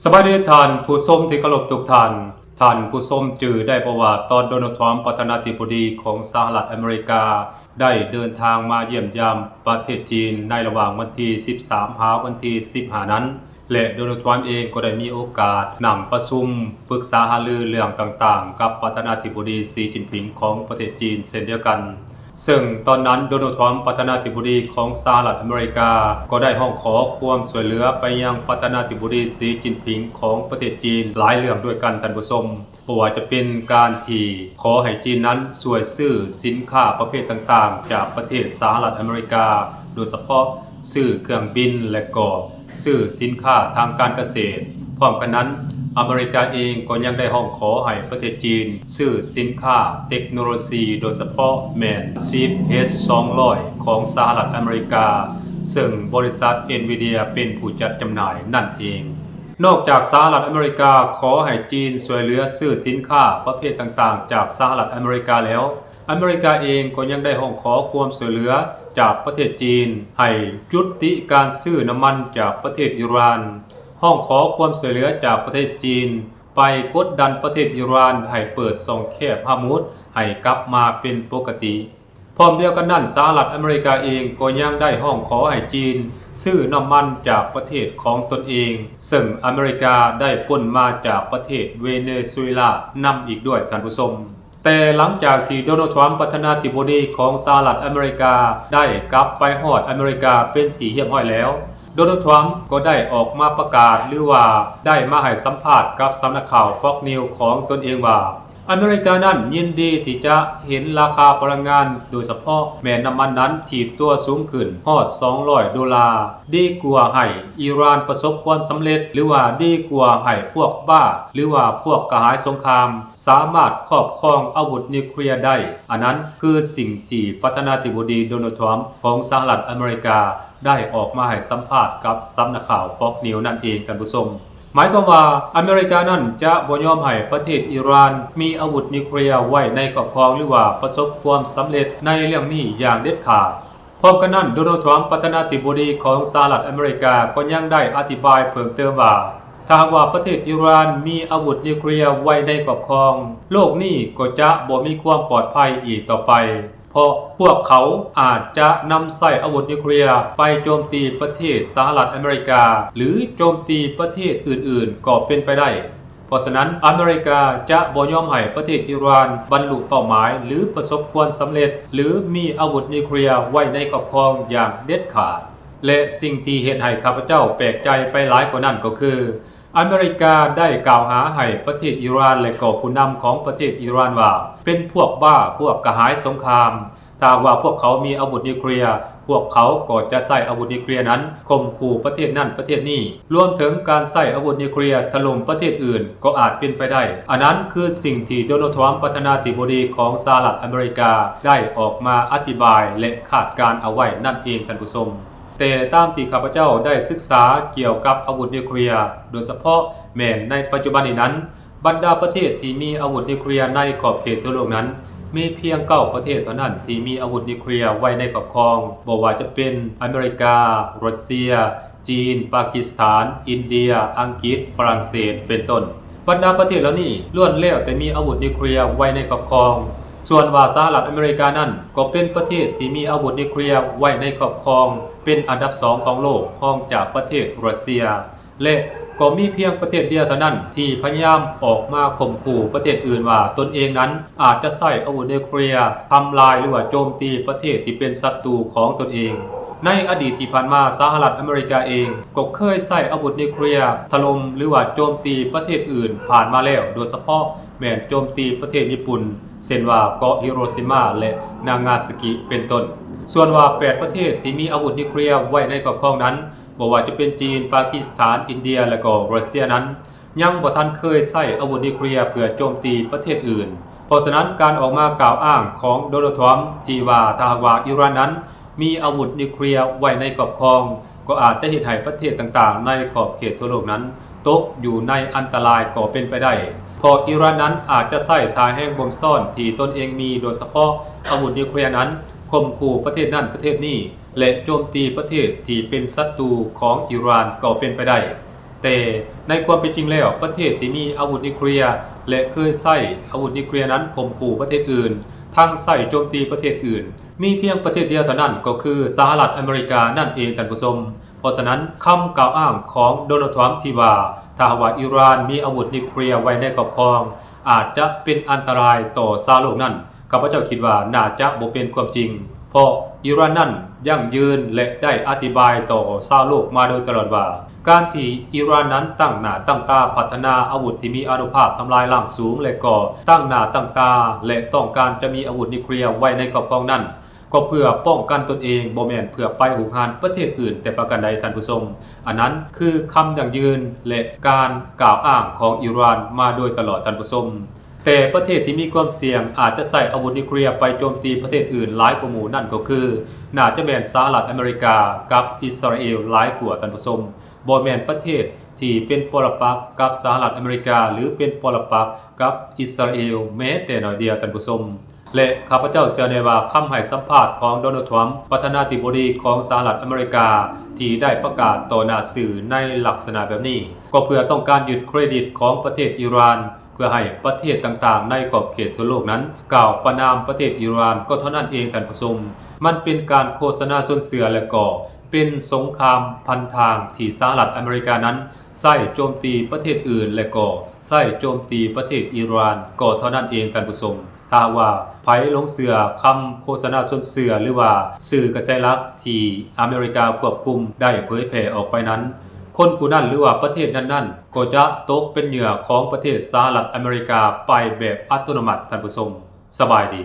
สวัสดีท่านผู้ชมที่เคารพทุกท่านผู้ชมจื่อได้ประวัติตอนโดนัลด์ทรัมป์ประธานาธิบดีของสหรัฐอเมริกาได้เดินทางมาเยี่ยมยามประเทศจีนในระหว่างวันที่ 13 หาวันที่ 15 นั้น และโดนัลด์ทรัมป์เองก็ได้มีโอกาสนำประชุมปรึกษาหารือเรื่องต่างๆกับประธานาธิบดีสีจิ้นผิงของประเทศจีนเช่นเดียวกันซึ่งตอนนั้นโดนัลด์ทรัมป์ประธานาธิบดีของสหรัฐอเมริกาก็ได้ร้องขอความช่วยเหลือไปยังประธานาธิบดีสีจิ้นผิงของประเทศจีนหลายเรื่องด้วยกันท่านผู้ชมบ่ว่าจะเป็นการที่ขอให้จีนนั้นช่วยซื้อสินค้าประเภทต่างๆจากประเทศสหรัฐอเมริกาโดยเฉพาะซื้อเครื่องบินและก็ซื้อสินค้าทางการเกษตรพร้อมกันนั้นอเมริกาเองก็ยังได้ร้องขอให้ประเทศจีนซื้อสินค้าเทคโนโลยีโดยเฉพาะแมนชิป H200 ของสหรัฐอเมริกาซึ่งบริษัท NVIDIA เป็นผู้จัดจำหน่ายนั่นเองนอกจากสหรัฐอเมริกาขอให้จีนช่วยเหลือซื้อสินค้าประเภทต่างๆจากสหรัฐอเมริกาแล้วอเมริกาเองก็ยังได้ร้องขอความช่วยเหลือจากประเทศจีนให้ยุติการซื้อน้ำมันจากประเทศอิหร่านห้องขอความช่วยเหลือจากประเทศจีนไปกดดันประเทศอิหร่านให้เปิดช่องแคบฮอร์มุซให้กลับมาเป็นปกติพร้อมเดียวกันนั้นสหรัฐอเมริกาเองก็ยังได้ห้องขอให้จีนซื้อน้ำมันจากประเทศของตนเองซึ่งอเมริกาได้ปล้นมาจากประเทศเวเนซุเอลานำอีกด้วยท่านผู้ชมแต่หลังจากที่โดนัลด์ทรัมป์ประธานาธิบดีของสหรัฐอเมริกาได้กลับไปฮอดอเมริกาเป็นที่เรียบร้อยแล้วโดนัลด์ทรัมป์ก็ได้ออกมาประกาศหรือว่าได้มาให้สัมภาษณ์กับสำนักข่าว Fox News ของตนเองว่าอเมริกานั้นยินดีที่จะเห็นราคาพลังงานโดยเฉพาะแม้น้ำมันนั้นถีบตัวสูงขึ้นฮอด$200ดีกว่าให้อิหร่านประสบความสำเร็จหรือว่าดีกว่าให้พวกบ้าหรือว่าพวกกระหายสงครามสามารถครอบครองอาวุธนิวเคลียร์ได้อันนั้นคือสิ่งที่ประธานาธิบดีโดนัลด์ทรัมป์ของสหรัฐอเมริกาได้ออกมาให้สัมภาษณ์กับสำนักข่าว Fox News นั่นเองท่านผู้ชมหมายความว่าอเมริกานั้นจะบ่ยอมให้ประเทศอิหร่านมีอาวุธนิวเคลียร์ไว้ในครอบครองหรือว่าประสบความสำเร็จในเรื่องนี้อย่างเด็ดขาดพร้อมกันนั้นโดนัลด์ทรัมป์ประธานาธิบดีของสหรัฐอเมริกาก็ยังได้อธิบายเพิ่มเติมว่าถ้าหากว่าประเทศอิหร่านมีอาวุธนิวเคลียร์ไว้ในครอบครองโลกนี้ก็จะบ่มีความปลอดภัยอีกต่อไปเพราะพวกเขาอาจจะนำใส่อาวุธนิวเคลียร์ไปโจมตีประเทศสหรัฐอเมริกาหรือโจมตีประเทศอื่นๆก็เป็นไปได้เพราะฉะนั้นอเมริกาจะบ่ยอมให้ประเทศอิหร่านบรรลุเป้าหมายหรือประสบความสำเร็จหรือมีอาวุธนิวเคลียร์ไว้ในครอบครองอย่างเด็ดขาดและสิ่งที่เฮ็ดให้ข้าพเจ้าแปลกใจไปหลายกว่านั้นก็คืออเมริกาได้กล่าวหาให้ประเทศอิหร่านและก็ผู้นำของประเทศอิหร่านว่าเป็นพวกบ้าพวกกระหายสงครามถ้าว่าพวกเขามีอาวุธนิวเคลียร์พวกเขาก็จะใช้อาวุธนิวเคลียร์นั้นข่มขู่ประเทศนั้นประเทศนี้รวมถึงการใช้อาวุธนิวเคลียร์ถล่มประเทศอื่นก็อาจเป็นไปได้อันนั้นคือสิ่งที่โดนัลด์ทรัมป์ประธานาธิบดีของสหรัฐอเมริกาได้ออกมาอธิบายและคาดการณ์เอาไว้นั่นเองท่านผู้ชมแต่ตามที่ข้าพเจ้าได้ศึกษาเกี่ยวกับอาวุธนิวเคลียร์โดยเฉพาะแม้ในปัจจุบันนี้นั้นบรรดาประเทศที่มีอาวุธนิวเคลียร์ในขอบเขตทั่วโลกนั้นมีเพียง9ประเทศเท่านั้นที่มีอาวุธนิวเคลียร์ไว้ในครอบครองบ่ว่าจะเป็นอเมริการัสเซียจีนปากีสถานอินเดียอังกฤษฝรั่งเศสเป็นต้นบรรดาประเทศเหล่านี้ล้วนแล้วแต่มีอาวุธนิวเคลียร์ไว้ในครอบครองส่วนว่าสหรัฐอเมริกานั้นก็เป็นประเทศที่มีอาวุธนิวเคลียร์ไว้ในครอบครองเป็นอันดับ2ของโลกรองจากประเทศรัสเซียและก็มีเพียงประเทศเดียวเท่านั้นที่พยายามออกมาข่มขู่ประเทศอื่นว่าตนเองนั้นอาจจะใช้อาวุธนิวเคลียร์ทำลายหรือว่าโจมตีประเทศที่เป็นศัตรูของตนเองในอดีตที่ผ่านมาสหรัฐอเมริกาเองก็เคยใช้อาวุธนิวเคลียร์ถล่มหรือว่าโจมตีประเทศอื่นผ่านมาแล้วโดยเฉพาะแม้นโจมตีประเทศญี่ปุ่นเช่นว่าเกาะฮิโรชิมาและนางาซากิเป็นต้นส่วนว่า8ประเทศที่มีอาวุธนิวเคลียร์ไว้ในครอบครองนั้นบ่ว่าจะเป็นจีนปากีสถานอินเดียและก็รัสเซียนั้นยังบ่ทันเคยใช้อาวุธนิวเคลียร์เพื่อโจมตีประเทศอื่นเพราะฉะนั้นการออกมากล่าวอ้างของโดนัลด์ทรัมป์ที่ว่าถ้าหากว่าอิหร่านนั้นมีอาวุธนิวเคลียร์ไว้ในครอบครองก็อาจจะเฮ็ดให้ประเทศต่างๆในขอบเขตทั่วโลกนั้นตกอยู่ในอันตรายก็เป็นไปได้เพราะอิหร่านนั้นอาจจะใช้ทางแห่งบอมซ่อนที่ตนเองมีโดยเฉพาะอาวุธนิวเคลียร์นั้นข่มขู่ประเทศนั้นประเทศนี้และโจมตีประเทศที่เป็นศัตรูของอิหร่านก็เป็นไปได้ แต่ในความเป็นจริงแล้วประเทศที่มีอาวุธนิวเคลียร์และเคยใช้อาวุธนิวเคลียร์นั้นข่มขู่ประเทศอื่นทั้งใช้โจมตีประเทศอื่นมีเพียงประเทศเดียวเท่านั้นก็คือสหรัฐอเมริกานั่นเองท่านผู้ชมเพราะฉะนั้นคำกล่าวอ้างของโดนัลด์ทรัมป์ที่ว่าถ้าหากว่าอิหร่านมีอาวุธนิวเคลียร์ไว้ในครอบครองอาจจะเป็นอันตรายต่อชาวโลกนั้นข้าพเจ้าคิดว่าน่าจะบ่เป็นความจริงเพราะอิหร่านนั้นยั่งยืนและได้อธิบายต่อชาวโลกมาโดยตลอดว่าการที่อิหร่านนั้นตั้งหน้าตั้งตาพัฒนาอาวุธที่มีอานุภาพทำลายล้างสูงและก็ตั้งหน้าตั้งตาและต้องการจะมีอาวุธนิวเคลียร์ไว้ในครอบครองนั้นก็เพื่อป้องกันตนเองบ่แม่นเพื่อไปหุกหานประเทศอื่นแต่ประการใดท่านผู้ชมอันนั้นคือคำยั่งยืนและการกล่าวอ้างของอิหร่านมาโดยตลอดท่านผู้ชมแต่ประเทศที่มีความเสี่ยงอาจจะใส่อาวุธนิวเคลียร์ไปโจมตีประเทศอื่นหลายกว่าหมู่นั่นก็คือน่าจะแม่นสหรัฐอเมริกากับอิสราเอลหลายกว่าท่านผู้ชมบ่แม่นประเทศที่เป็นปรปักษ์กับสหรัฐอเมริกาหรือเป็นปรปักษ์กับอิสราเอลแม้แต่น้อยเดียวท่านผู้ชมและข้าพเจ้าเชื่อในว่าคำให้สัมภาษณ์ของโดนัลด์ทรัมป์ประธานาธิบดีของสหรัฐอเมริกาที่ได้ประกาศต่อหน้าสื่อในลักษณะแบบนี้ก็เพื่อต้องการยึดเครดิตของประเทศอิหร่านเพื่อให้ประเทศต่างๆในขอบเขตทั่วโลกนั้นกล่าวประณามประเทศอิหร่านก็เท่านั้นเองท่านผู้ชมมันเป็นการโฆษณาส่วนเสือและก็เป็นสงครามพันทางที่สหรัฐอเมริกานั้นใส่โจมตีประเทศอื่นและก็ใส่โจมตีประเทศอิหร่านก็เท่านั้นเองท่านผู้ชมถ้าว่าไผลงเสือคำโฆษณาส่วนเสือหรือว่าสื่อกระแสหลักที่อเมริกาควบคุมได้เผยแพร่ออกไปนั้นคนผู้นั้นหรือว่าประเทศนั้นๆก็จะตกเป็นเหยื่อของประเทศสหรัฐอเมริกาไปแบบอัตโนมัติท่านผู้ชมสบายดี